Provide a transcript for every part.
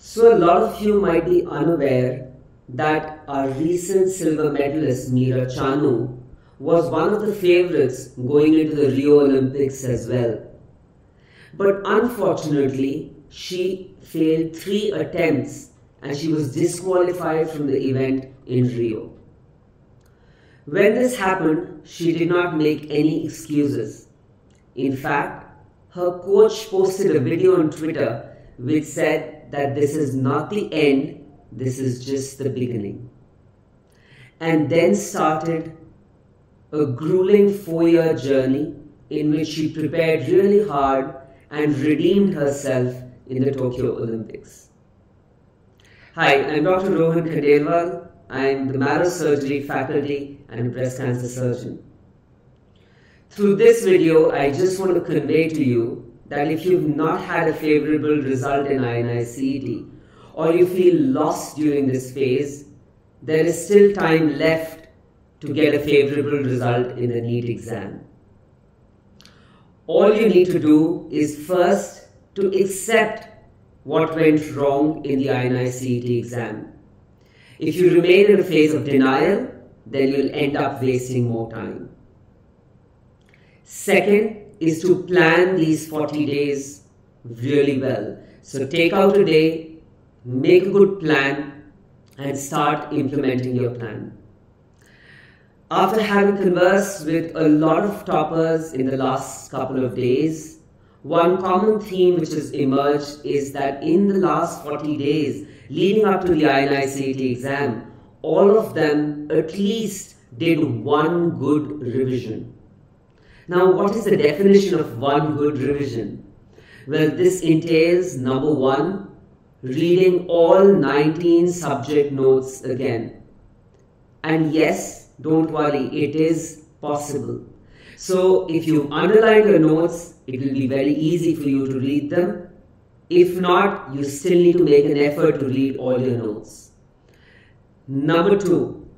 So a lot of you might be unaware that our recent silver medalist Meera Chanu was one of the favorites going into the Rio Olympics as well. But unfortunately, she failed 3 attempts and she was disqualified from the event in Rio. When this happened, she did not make any excuses. In fact, her coach posted a video on Twitter which said that this is not the end, this is just the beginning. And then started a grueling 4-year journey in which she prepared really hard and redeemed herself in the Tokyo Olympics. Hi, I'm Dr. Rohan Khandelwal. I'm the Marrow Surgery faculty and a breast cancer surgeon. Through this video, I just want to convey to you that if you've not had a favorable result in INI-CET or you feel lost during this phase, there is still time left to get a favorable result in the NEET exam. All you need to do is first to accept what went wrong in the INI-CET exam. If you remain in a phase of denial, then you'll end up wasting more time. Second is to plan these 40 days really well. So take out a day, make a good plan, and start implementing your plan. After having conversed with a lot of toppers in the last couple of days, one common theme which has emerged is that in the last 40 days leading up to the INI-CET exam, all of them at least did one good revision. Now, what is the definition of one good revision? Well, this entails, number 1, reading all 19 subject notes again. And yes, don't worry, it is possible. So if you've underlined your notes, it will be very easy for you to read them. If not, you still need to make an effort to read all your notes. Number 2,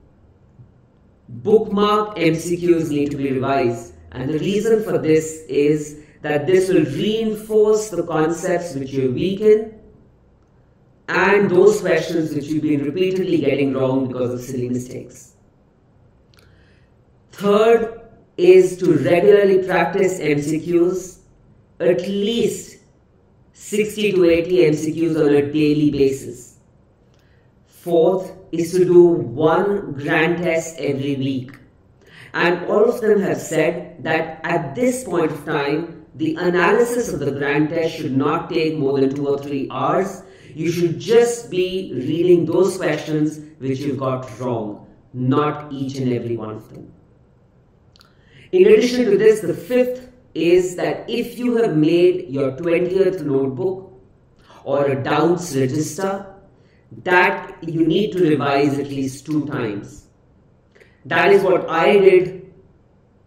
bookmarked MCQs need to be revised. And the reason for this is that this will reinforce the concepts which you're weak in and those questions which you've been repeatedly getting wrong because of silly mistakes. Third is to regularly practice MCQs, at least 60 to 80 MCQs on a daily basis. Fourth is to do 1 grand test every week. And all of them have said that at this point of time, the analysis of the grand test should not take more than 2 or 3 hours. You should just be reading those questions which you got wrong, not each and every one of them. In addition to this, the 5th is that if you have made your 20th notebook or a doubts register, that you need to revise at least 2 times. That is what I did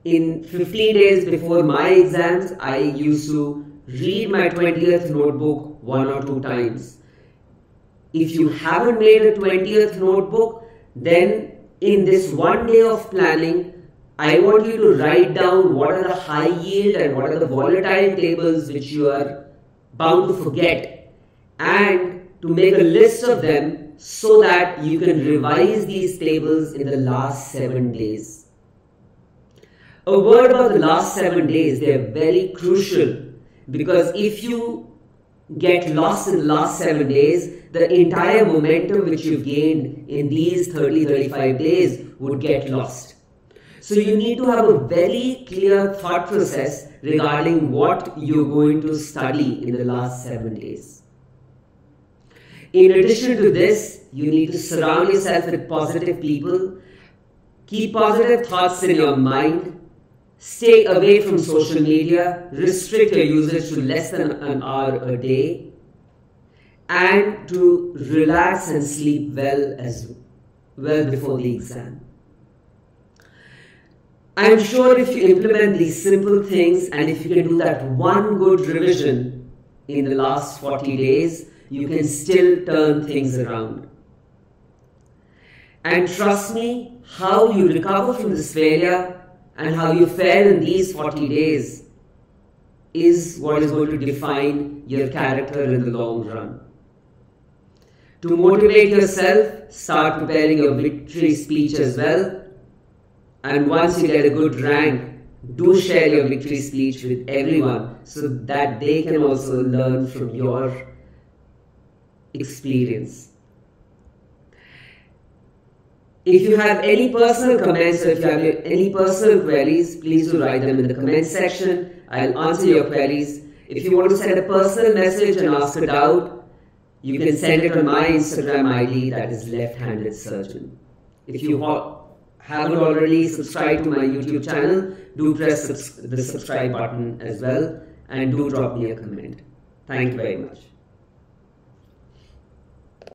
in 15 days before my exams. I used to read my 20th notebook 1 or 2 times. If you haven't made a 20th notebook, then in this 1 day of planning, I want you to write down what are the high yield and what are the volatile tables which you are bound to forget, and to make a list of them so that you can revise these tables in the last 7 days. A word about the last 7 days, they are very crucial, because if you get lost in the last 7 days, the entire momentum which you've gained in these 30-35 days would get lost. So you need to have a very clear thought process regarding what you're going to study in the last 7 days. In addition to this, you need to surround yourself with positive people, keep positive thoughts in your mind, stay away from social media, restrict your usage to less than an hour a day, and to relax and sleep well before the exam. I'm sure if you implement these simple things and if you can do that 1 good revision in the last 40 days, you can still turn things around. And trust me, how you recover from this failure and how you fare in these 40 days is what is going to define your character in the long run. To motivate yourself, start preparing your victory speech as well. And once you get a good rank, do share your victory speech with everyone so that they can also learn from your experience. If you have any personal comments or if you have any personal queries, please do write them in the comment section. I'll answer your queries. If you want to send a personal message and ask a doubt, you can send it on my Instagram ID, that is Left-Handed Surgeon. If you haven't already subscribed to my YouTube channel, do press the subscribe button as well and do drop me a comment. Thank you very much.